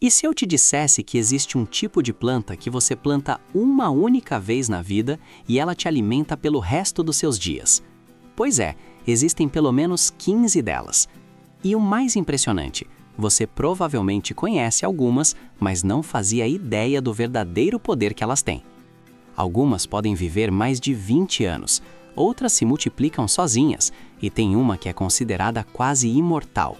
E se eu te dissesse que existe um tipo de planta que você planta uma única vez na vida e ela te alimenta pelo resto dos seus dias? Pois é, existem pelo menos 15 delas. E o mais impressionante, você provavelmente conhece algumas, mas não fazia ideia do verdadeiro poder que elas têm. Algumas podem viver mais de 20 anos, outras se multiplicam sozinhas e tem uma que é considerada quase imortal.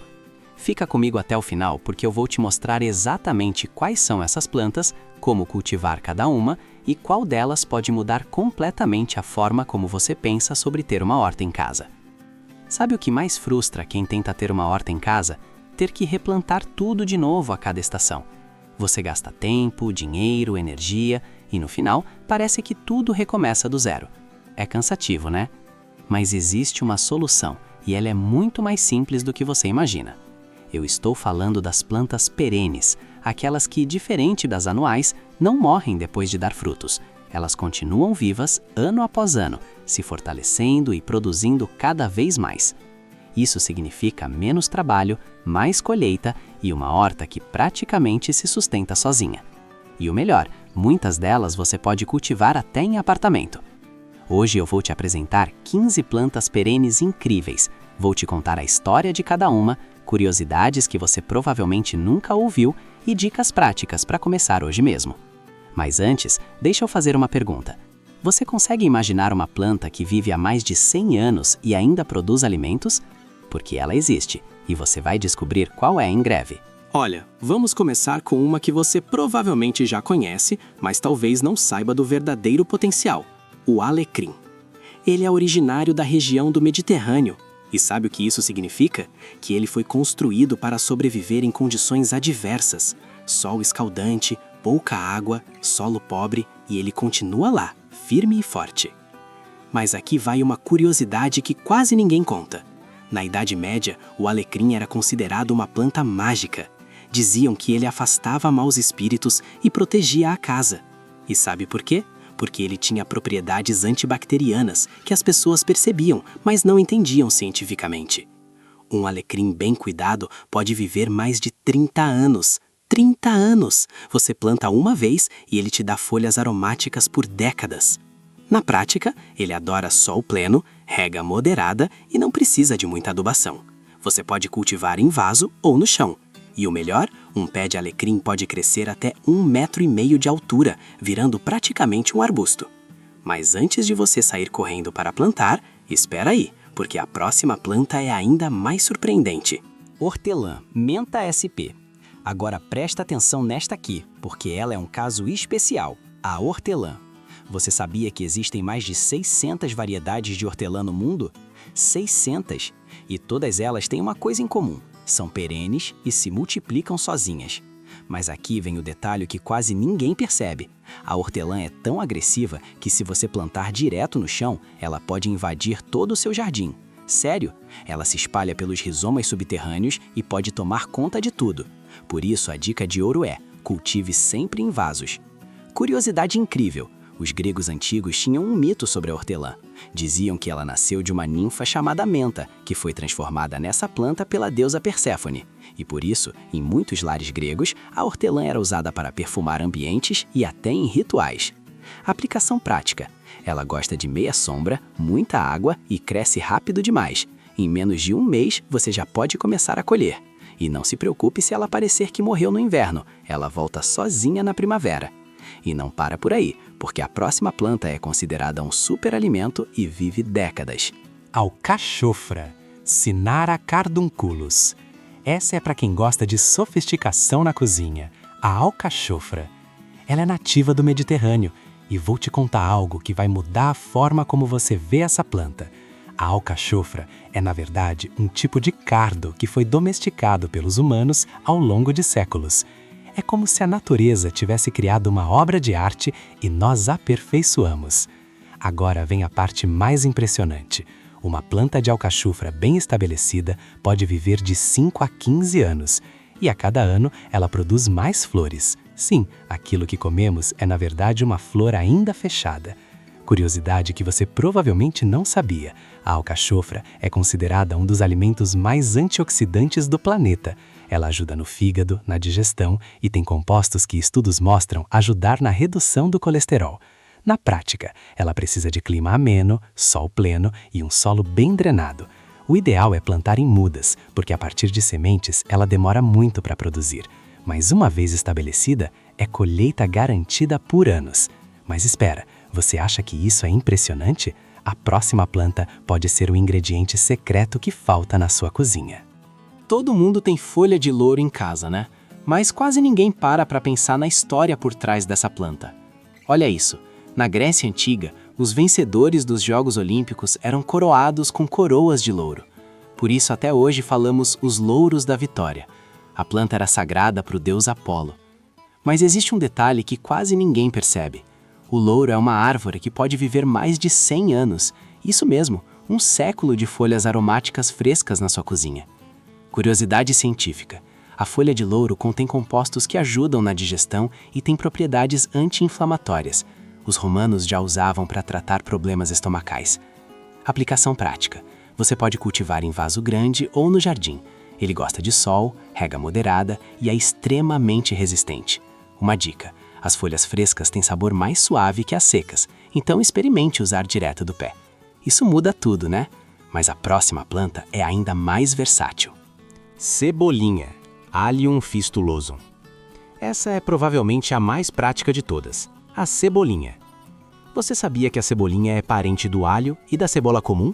Fica comigo até o final porque eu vou te mostrar exatamente quais são essas plantas, como cultivar cada uma e qual delas pode mudar completamente a forma como você pensa sobre ter uma horta em casa. Sabe o que mais frustra quem tenta ter uma horta em casa? Ter que replantar tudo de novo a cada estação. Você gasta tempo, dinheiro, energia e no final parece que tudo recomeça do zero. É cansativo, né? Mas existe uma solução e ela é muito mais simples do que você imagina. Eu estou falando das plantas perenes, aquelas que, diferente das anuais, não morrem depois de dar frutos. Elas continuam vivas ano após ano, se fortalecendo e produzindo cada vez mais. Isso significa menos trabalho, mais colheita e uma horta que praticamente se sustenta sozinha. E o melhor, muitas delas você pode cultivar até em apartamento. Hoje eu vou te apresentar 15 plantas perenes incríveis. Vou te contar a história de cada uma, curiosidades que você provavelmente nunca ouviu e dicas práticas para começar hoje mesmo. Mas antes, deixa eu fazer uma pergunta. Você consegue imaginar uma planta que vive há mais de 100 anos e ainda produz alimentos? Porque ela existe, e você vai descobrir qual é em breve. Olha, vamos começar com uma que você provavelmente já conhece, mas talvez não saiba do verdadeiro potencial: o alecrim. Ele é originário da região do Mediterrâneo. E sabe o que isso significa? Que ele foi construído para sobreviver em condições adversas. Sol escaldante, pouca água, solo pobre, e ele continua lá, firme e forte. Mas aqui vai uma curiosidade que quase ninguém conta. Na Idade Média, o alecrim era considerado uma planta mágica. Diziam que ele afastava maus espíritos e protegia a casa. E sabe por quê? Porque ele tinha propriedades antibacterianas que as pessoas percebiam, mas não entendiam cientificamente. Um alecrim bem cuidado pode viver mais de 30 anos. 30 anos! Você planta uma vez e ele te dá folhas aromáticas por décadas. Na prática, ele adora sol pleno, rega moderada e não precisa de muita adubação. Você pode cultivar em vaso ou no chão. E o melhor, um pé de alecrim pode crescer até 1,5 metro de altura, virando praticamente um arbusto. Mas antes de você sair correndo para plantar, espera aí, porque a próxima planta é ainda mais surpreendente. Hortelã, Mentha sp. Agora presta atenção nesta aqui, porque ela é um caso especial, a hortelã. Você sabia que existem mais de 600 variedades de hortelã no mundo? 600! E todas elas têm uma coisa em comum. São perenes e se multiplicam sozinhas. Mas aqui vem o detalhe que quase ninguém percebe. A hortelã é tão agressiva que se você plantar direto no chão, ela pode invadir todo o seu jardim. Sério, ela se espalha pelos rizomas subterrâneos e pode tomar conta de tudo. Por isso a dica de ouro é: cultive sempre em vasos. Curiosidade incrível. Os gregos antigos tinham um mito sobre a hortelã. Diziam que ela nasceu de uma ninfa chamada Mentha, que foi transformada nessa planta pela deusa Perséfone. E por isso, em muitos lares gregos, a hortelã era usada para perfumar ambientes e até em rituais. Aplicação prática. Ela gosta de meia sombra, muita água e cresce rápido demais. Em menos de 1 mês, você já pode começar a colher. E não se preocupe se ela parecer que morreu no inverno. Ela volta sozinha na primavera. E não para por aí, porque a próxima planta é considerada um superalimento e vive décadas. Alcachofra, Cinara cardunculus. Essa é para quem gosta de sofisticação na cozinha, a alcachofra. Ela é nativa do Mediterrâneo e vou te contar algo que vai mudar a forma como você vê essa planta. A alcachofra é, na verdade, um tipo de cardo que foi domesticado pelos humanos ao longo de séculos. É como se a natureza tivesse criado uma obra de arte e nós aperfeiçoamos. Agora vem a parte mais impressionante. Uma planta de alcachofra bem estabelecida pode viver de 5 a 15 anos. E a cada ano ela produz mais flores. Sim, aquilo que comemos é na verdade uma flor ainda fechada. Curiosidade que você provavelmente não sabia: a alcachofra é considerada um dos alimentos mais antioxidantes do planeta. Ela ajuda no fígado, na digestão e tem compostos que estudos mostram ajudar na redução do colesterol. Na prática, ela precisa de clima ameno, sol pleno e um solo bem drenado. O ideal é plantar em mudas, porque a partir de sementes ela demora muito para produzir. Mas uma vez estabelecida, é colheita garantida por anos. Mas espera, você acha que isso é impressionante? A próxima planta pode ser o ingrediente secreto que falta na sua cozinha. Todo mundo tem folha de louro em casa, né? Mas quase ninguém para pensar na história por trás dessa planta. Olha isso, na Grécia Antiga, os vencedores dos Jogos Olímpicos eram coroados com coroas de louro. Por isso até hoje falamos os louros da vitória. A planta era sagrada para o deus Apolo. Mas existe um detalhe que quase ninguém percebe. O louro é uma árvore que pode viver mais de 100 anos. Isso mesmo, um século de folhas aromáticas frescas na sua cozinha. Curiosidade científica. A folha de louro contém compostos que ajudam na digestão e tem propriedades anti-inflamatórias. Os romanos já usavam para tratar problemas estomacais. Aplicação prática. Você pode cultivar em vaso grande ou no jardim. Ele gosta de sol, rega moderada e é extremamente resistente. Uma dica: as folhas frescas têm sabor mais suave que as secas, então experimente usar direto do pé. Isso muda tudo, né? Mas a próxima planta é ainda mais versátil. Cebolinha, Allium fistulosum. Essa é provavelmente a mais prática de todas, a cebolinha. Você sabia que a cebolinha é parente do alho e da cebola comum?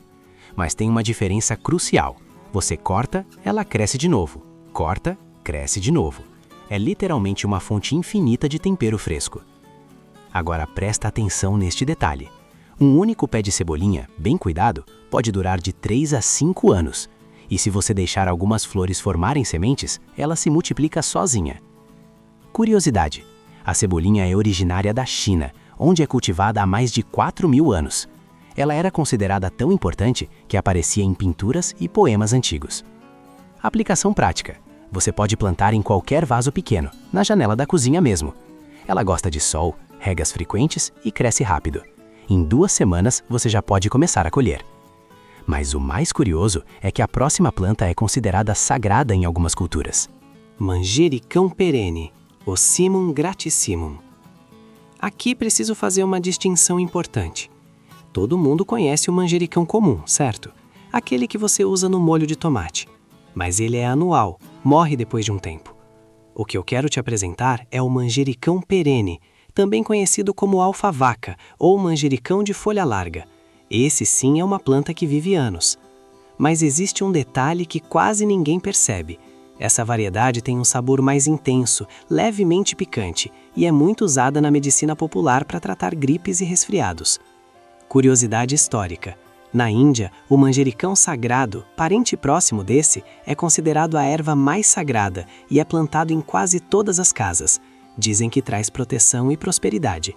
Mas tem uma diferença crucial. Você corta, ela cresce de novo. Corta, cresce de novo. É literalmente uma fonte infinita de tempero fresco. Agora presta atenção neste detalhe. Um único pé de cebolinha, bem cuidado, pode durar de 3 a 5 anos. E se você deixar algumas flores formarem sementes, ela se multiplica sozinha. Curiosidade: a cebolinha é originária da China, onde é cultivada há mais de 4.000 anos. Ela era considerada tão importante que aparecia em pinturas e poemas antigos. Aplicação prática: você pode plantar em qualquer vaso pequeno, na janela da cozinha mesmo. Ela gosta de sol, regas frequentes e cresce rápido. Em 2 semanas você já pode começar a colher. Mas o mais curioso é que a próxima planta é considerada sagrada em algumas culturas. Manjericão perene, Ocimum gratissimum. Aqui preciso fazer uma distinção importante. Todo mundo conhece o manjericão comum, certo? Aquele que você usa no molho de tomate. Mas ele é anual, morre depois de um tempo. O que eu quero te apresentar é o manjericão perene, também conhecido como alfavaca ou manjericão de folha larga. Esse sim é uma planta que vive anos. Mas existe um detalhe que quase ninguém percebe. Essa variedade tem um sabor mais intenso, levemente picante, e é muito usada na medicina popular para tratar gripes e resfriados. Curiosidade histórica: na Índia, o manjericão sagrado, parente próximo desse, é considerado a erva mais sagrada e é plantado em quase todas as casas. Dizem que traz proteção e prosperidade.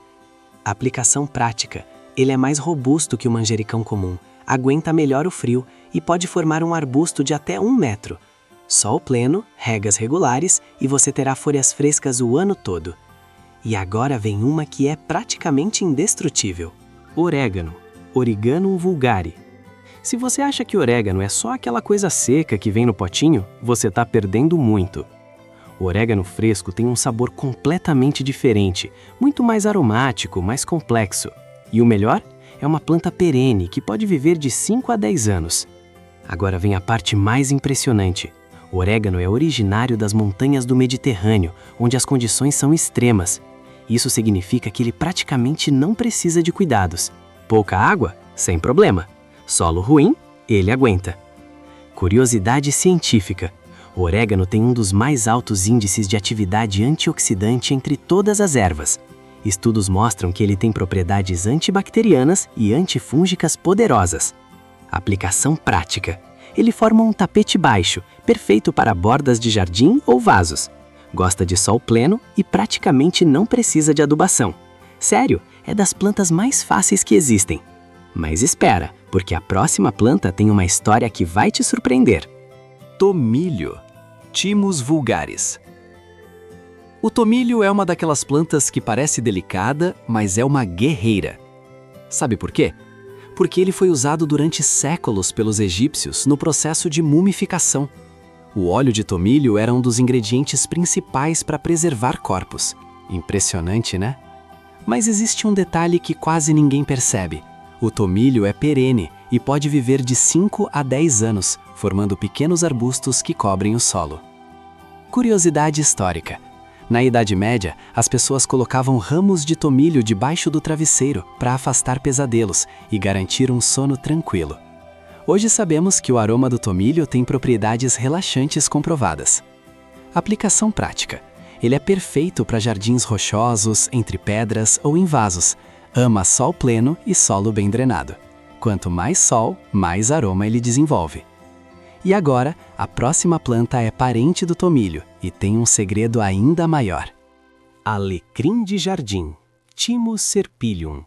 Aplicação prática: ele é mais robusto que o manjericão comum, aguenta melhor o frio e pode formar um arbusto de até 1 metro. Sol pleno, regas regulares e você terá folhas frescas o ano todo. E agora vem uma que é praticamente indestrutível: orégano, Origanum vulgare. Se você acha que orégano é só aquela coisa seca que vem no potinho, você está perdendo muito. O orégano fresco tem um sabor completamente diferente, muito mais aromático, mais complexo. E o melhor? É uma planta perene que pode viver de 5 a 10 anos. Agora vem a parte mais impressionante. O orégano é originário das montanhas do Mediterrâneo, onde as condições são extremas. Isso significa que ele praticamente não precisa de cuidados. Pouca água? Sem problema. Solo ruim? Ele aguenta. Curiosidade científica: o orégano tem um dos mais altos índices de atividade antioxidante entre todas as ervas. Estudos mostram que ele tem propriedades antibacterianas e antifúngicas poderosas. Aplicação prática: ele forma um tapete baixo, perfeito para bordas de jardim ou vasos. Gosta de sol pleno e praticamente não precisa de adubação. Sério, é das plantas mais fáceis que existem. Mas espera, porque a próxima planta tem uma história que vai te surpreender. Tomilho, Thymus vulgaris. O tomilho é uma daquelas plantas que parece delicada, mas é uma guerreira. Sabe por quê? Porque ele foi usado durante séculos pelos egípcios no processo de mumificação. O óleo de tomilho era um dos ingredientes principais para preservar corpos. Impressionante, né? Mas existe um detalhe que quase ninguém percebe. O tomilho é perene e pode viver de 5 a 10 anos, formando pequenos arbustos que cobrem o solo. Curiosidade histórica. Na Idade Média, as pessoas colocavam ramos de tomilho debaixo do travesseiro para afastar pesadelos e garantir um sono tranquilo. Hoje sabemos que o aroma do tomilho tem propriedades relaxantes comprovadas. Aplicação prática. Ele é perfeito para jardins rochosos, entre pedras ou em vasos. Ama sol pleno e solo bem drenado. Quanto mais sol, mais aroma ele desenvolve. E agora, a próxima planta é parente do tomilho e tem um segredo ainda maior. Alecrim de jardim, Thymus serpyllum.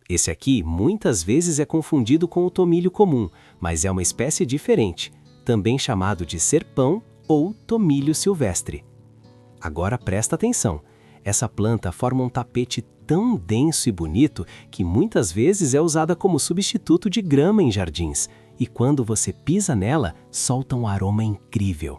Esse aqui muitas vezes é confundido com o tomilho comum, mas é uma espécie diferente, também chamado de serpão ou tomilho silvestre. Agora presta atenção, essa planta forma um tapete tão denso e bonito que muitas vezes é usada como substituto de grama em jardins, e quando você pisa nela, solta um aroma incrível.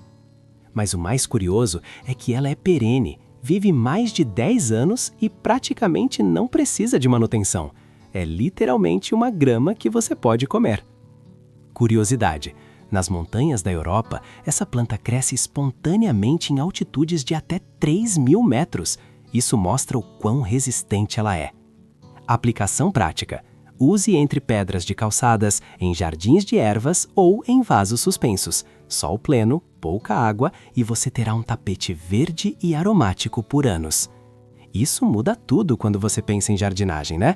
Mas o mais curioso é que ela é perene, vive mais de 10 anos e praticamente não precisa de manutenção. É literalmente uma grama que você pode comer. Curiosidade: nas montanhas da Europa, essa planta cresce espontaneamente em altitudes de até 3.000 metros. Isso mostra o quão resistente ela é. Aplicação prática: use entre pedras de calçadas, em jardins de ervas ou em vasos suspensos. Sol pleno, pouca água e você terá um tapete verde e aromático por anos. Isso muda tudo quando você pensa em jardinagem, né?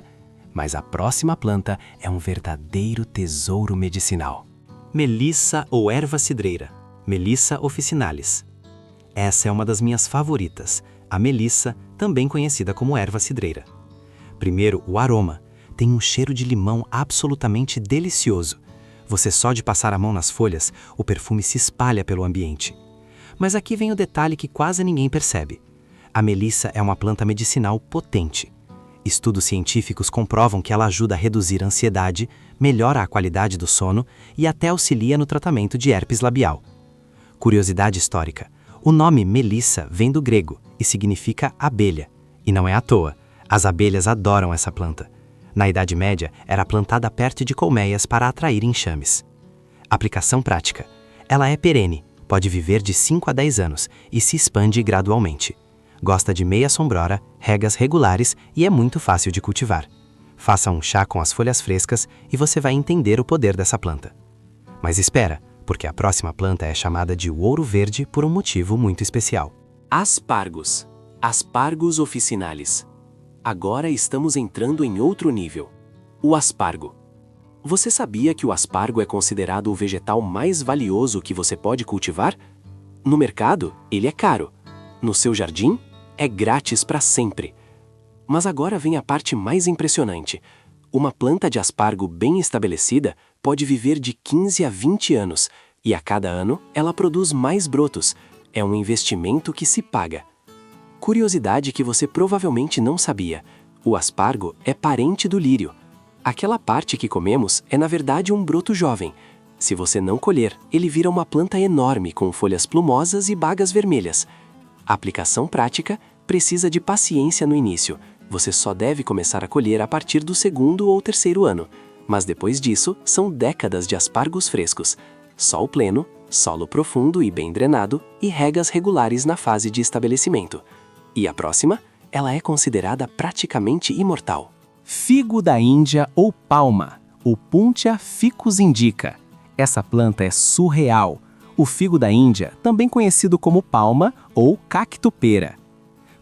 Mas a próxima planta é um verdadeiro tesouro medicinal. Melissa ou erva cidreira, Melissa officinalis. Essa é uma das minhas favoritas, a melissa, também conhecida como erva cidreira. Primeiro, o aroma. Tem um cheiro de limão absolutamente delicioso. Você só de passar a mão nas folhas, o perfume se espalha pelo ambiente. Mas aqui vem o detalhe que quase ninguém percebe. A melissa é uma planta medicinal potente. Estudos científicos comprovam que ela ajuda a reduzir a ansiedade, melhora a qualidade do sono e até auxilia no tratamento de herpes labial. Curiosidade histórica: o nome melissa vem do grego e significa abelha. E não é à toa, as abelhas adoram essa planta. Na Idade Média, era plantada perto de colmeias para atrair enxames. Aplicação prática: ela é perene, pode viver de 5 a 10 anos e se expande gradualmente. Gosta de meia sombrora, regas regulares e é muito fácil de cultivar. Faça um chá com as folhas frescas e você vai entender o poder dessa planta. Mas espera, porque a próxima planta é chamada de ouro verde por um motivo muito especial. Aspargos, Aspargos officinalis. Agora estamos entrando em outro nível. O aspargo. Você sabia que o aspargo é considerado o vegetal mais valioso que você pode cultivar? No mercado, ele é caro. No seu jardim, é grátis para sempre. Mas agora vem a parte mais impressionante. Uma planta de aspargo bem estabelecida pode viver de 15 a 20 anos, e a cada ano ela produz mais brotos. É um investimento que se paga. Curiosidade que você provavelmente não sabia: o aspargo é parente do lírio. Aquela parte que comemos é na verdade um broto jovem. Se você não colher, ele vira uma planta enorme com folhas plumosas e bagas vermelhas. A aplicação prática precisa de paciência no início. Você só deve começar a colher a partir do 2º ou 3º ano. Mas depois disso, são décadas de aspargos frescos. Sol pleno, solo profundo e bem drenado e regas regulares na fase de estabelecimento. E a próxima? Ela é considerada praticamente imortal. Figo da Índia ou palma, o Puntia ficus indica. Essa planta é surreal. O figo da Índia, também conhecido como palma ou cacto-pera.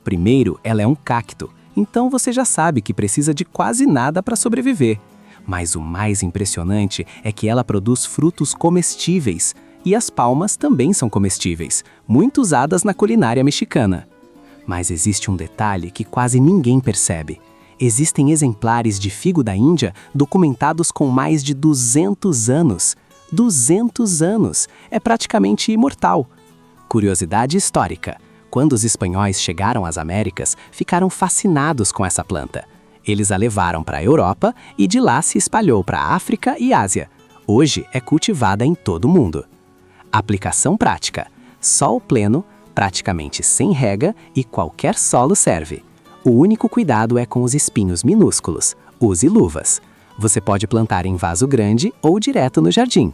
Primeiro, ela é um cacto, então você já sabe que precisa de quase nada para sobreviver. Mas o mais impressionante é que ela produz frutos comestíveis, e as palmas também são comestíveis, muito usadas na culinária mexicana. Mas existe um detalhe que quase ninguém percebe. Existem exemplares de figo da Índia documentados com mais de 200 anos. 200 anos! É praticamente imortal. Curiosidade histórica: quando os espanhóis chegaram às Américas, ficaram fascinados com essa planta. Eles a levaram para a Europa e de lá se espalhou para a África e Ásia. Hoje é cultivada em todo o mundo. Aplicação prática. Sol pleno, praticamente sem rega e qualquer solo serve. O único cuidado é com os espinhos minúsculos. Use luvas. Você pode plantar em vaso grande ou direto no jardim.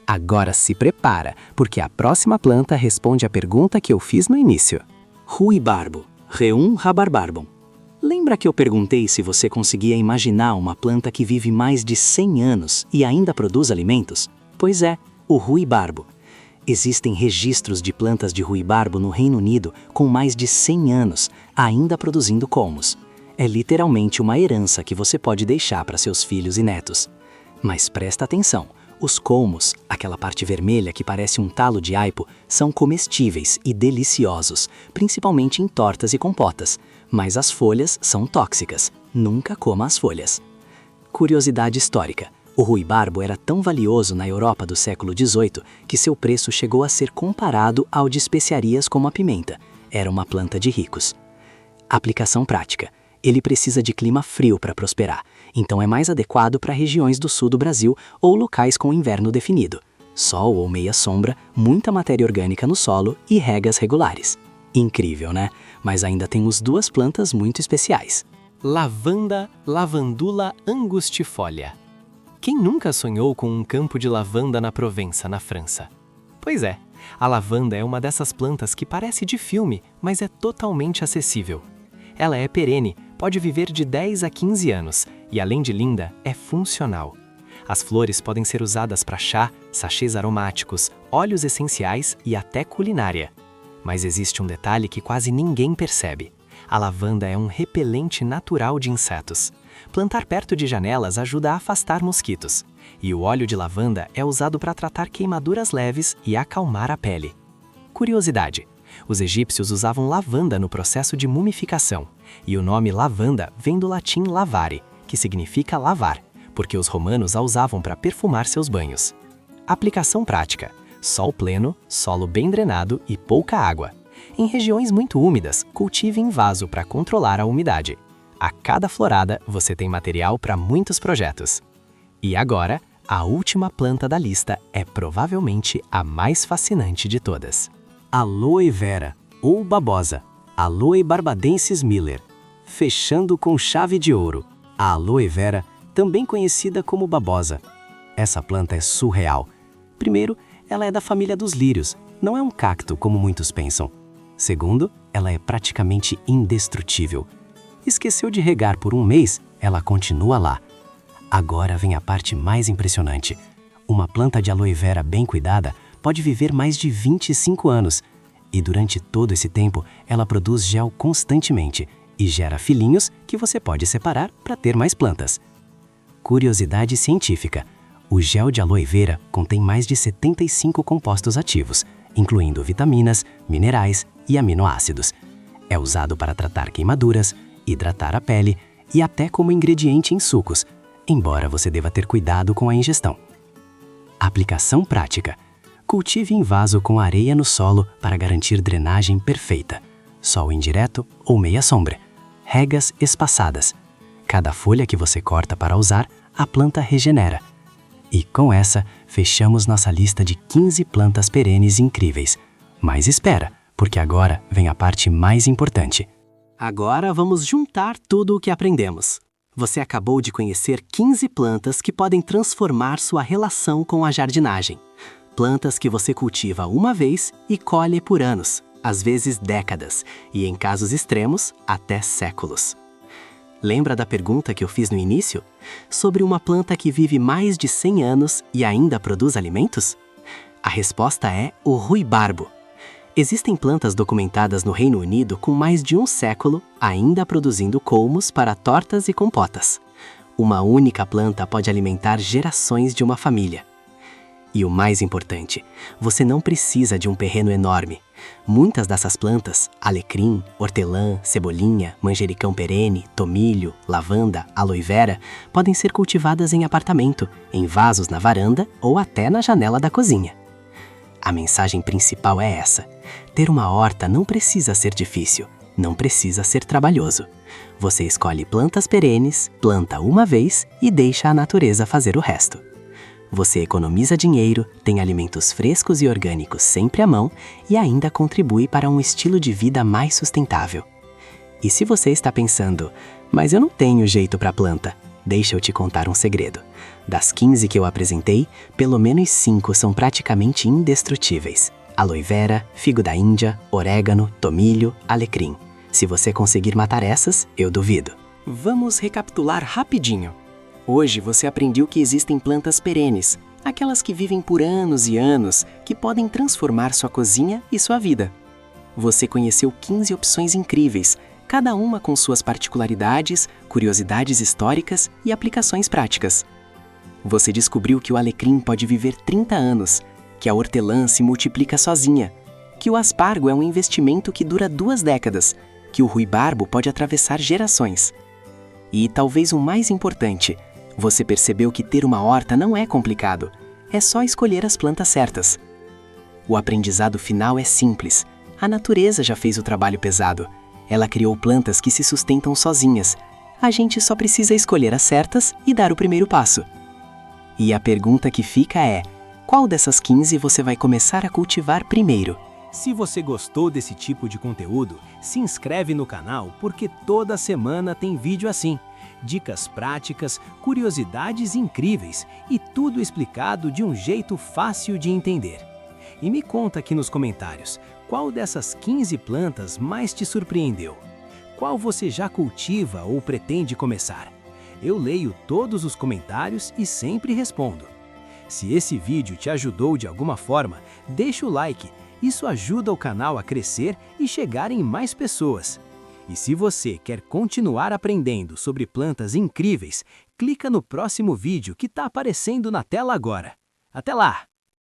Agora se prepara, porque a próxima planta responde à pergunta que eu fiz no início. Ruibarbo, Rheum rabarbarbum. Lembra que eu perguntei se você conseguia imaginar uma planta que vive mais de 100 anos e ainda produz alimentos? Pois é, o ruibarbo. Existem registros de plantas de ruibarbo no Reino Unido com mais de 100 anos, ainda produzindo colmos. É literalmente uma herança que você pode deixar para seus filhos e netos. Mas presta atenção, os colmos, aquela parte vermelha que parece um talo de aipo, são comestíveis e deliciosos, principalmente em tortas e compotas. Mas as folhas são tóxicas. Nunca coma as folhas. Curiosidade histórica. O ruibarbo era tão valioso na Europa do século XVIII que seu preço chegou a ser comparado ao de especiarias como a pimenta. Era uma planta de ricos. Aplicação prática. Ele precisa de clima frio para prosperar, então é mais adequado para regiões do sul do Brasil ou locais com inverno definido. Sol ou meia sombra, muita matéria orgânica no solo e regas regulares. Incrível, né? Mas ainda temos duas plantas muito especiais. Lavanda lavandula angustifolia. Quem nunca sonhou com um campo de lavanda na Provença, na França? Pois é, a lavanda é uma dessas plantas que parece de filme, mas é totalmente acessível. Ela é perene, pode viver de 10 a 15 anos e, além de linda, é funcional. As flores podem ser usadas para chá, sachês aromáticos, óleos essenciais e até culinária. Mas existe um detalhe que quase ninguém percebe. A lavanda é um repelente natural de insetos. Plantar perto de janelas ajuda a afastar mosquitos. E o óleo de lavanda é usado para tratar queimaduras leves e acalmar a pele. Curiosidade: os egípcios usavam lavanda no processo de mumificação, e o nome lavanda vem do latim lavare, que significa lavar, porque os romanos a usavam para perfumar seus banhos. Aplicação prática: sol pleno, solo bem drenado e pouca água. Em regiões muito úmidas, cultive em vaso para controlar a umidade. A cada florada, você tem material para muitos projetos. E agora, a última planta da lista é provavelmente a mais fascinante de todas. Aloe vera, ou babosa, Aloe barbadensis Miller. Fechando com chave de ouro, a aloe vera, também conhecida como babosa. Essa planta é surreal. Primeiro, ela é da família dos lírios, não é um cacto como muitos pensam. Segundo, ela é praticamente indestrutível. Esqueceu de regar por um mês, ela continua lá. Agora vem a parte mais impressionante. Uma planta de aloe vera bem cuidada pode viver mais de 25 anos. E durante todo esse tempo, ela produz gel constantemente e gera filhinhos que você pode separar para ter mais plantas. Curiosidade científica: o gel de aloe vera contém mais de 75 compostos ativos, incluindo vitaminas, minerais e aminoácidos. É usado para tratar queimaduras, hidratar a pele e até como ingrediente em sucos, embora você deva ter cuidado com a ingestão. Aplicação prática: cultive em vaso com areia no solo para garantir drenagem perfeita. Sol indireto ou meia sombra. Regas espaçadas. Cada folha que você corta para usar, a planta regenera. E com essa, fechamos nossa lista de 15 plantas perenes incríveis. Mas espera, porque agora vem a parte mais importante. Agora vamos juntar tudo o que aprendemos. Você acabou de conhecer 15 plantas que podem transformar sua relação com a jardinagem. Plantas que você cultiva uma vez e colhe por anos, às vezes décadas, e em casos extremos, até séculos. Lembra da pergunta que eu fiz no início? Sobre uma planta que vive mais de 100 anos e ainda produz alimentos? A resposta é o ruibarbo. Existem plantas documentadas no Reino Unido com mais de um século, ainda produzindo colmos para tortas e compotas. Uma única planta pode alimentar gerações de uma família. E o mais importante, você não precisa de um terreno enorme. Muitas dessas plantas, alecrim, hortelã, cebolinha, manjericão perene, tomilho, lavanda, aloe vera, podem ser cultivadas em apartamento, em vasos na varanda ou até na janela da cozinha. A mensagem principal é essa: ter uma horta não precisa ser difícil, não precisa ser trabalhoso. Você escolhe plantas perenes, planta uma vez e deixa a natureza fazer o resto. Você economiza dinheiro, tem alimentos frescos e orgânicos sempre à mão e ainda contribui para um estilo de vida mais sustentável. E se você está pensando, mas eu não tenho jeito para planta, deixa eu te contar um segredo. Das 15 que eu apresentei, pelo menos 5 são praticamente indestrutíveis. Aloe vera, figo da Índia, orégano, tomilho, alecrim. Se você conseguir matar essas, eu duvido. Vamos recapitular rapidinho. Hoje você aprendeu que existem plantas perenes, aquelas que vivem por anos e anos, que podem transformar sua cozinha e sua vida. Você conheceu 15 opções incríveis, cada uma com suas particularidades, curiosidades históricas e aplicações práticas. Você descobriu que o alecrim pode viver 30 anos, que a hortelã se multiplica sozinha, que o aspargo é um investimento que dura 2 décadas, que o ruibarbo pode atravessar gerações. E talvez o mais importante, você percebeu que ter uma horta não é complicado, é só escolher as plantas certas. O aprendizado final é simples, a natureza já fez o trabalho pesado. Ela criou plantas que se sustentam sozinhas. A gente só precisa escolher as certas e dar o primeiro passo. E a pergunta que fica é: qual dessas 15 você vai começar a cultivar primeiro? Se você gostou desse tipo de conteúdo, se inscreve no canal porque toda semana tem vídeo assim. Dicas práticas, curiosidades incríveis e tudo explicado de um jeito fácil de entender. E me conta aqui nos comentários, qual dessas 15 plantas mais te surpreendeu? Qual você já cultiva ou pretende começar? Eu leio todos os comentários e sempre respondo. Se esse vídeo te ajudou de alguma forma, deixa o like. Isso ajuda o canal a crescer e chegar em mais pessoas. E se você quer continuar aprendendo sobre plantas incríveis, clica no próximo vídeo que está aparecendo na tela agora. Até lá!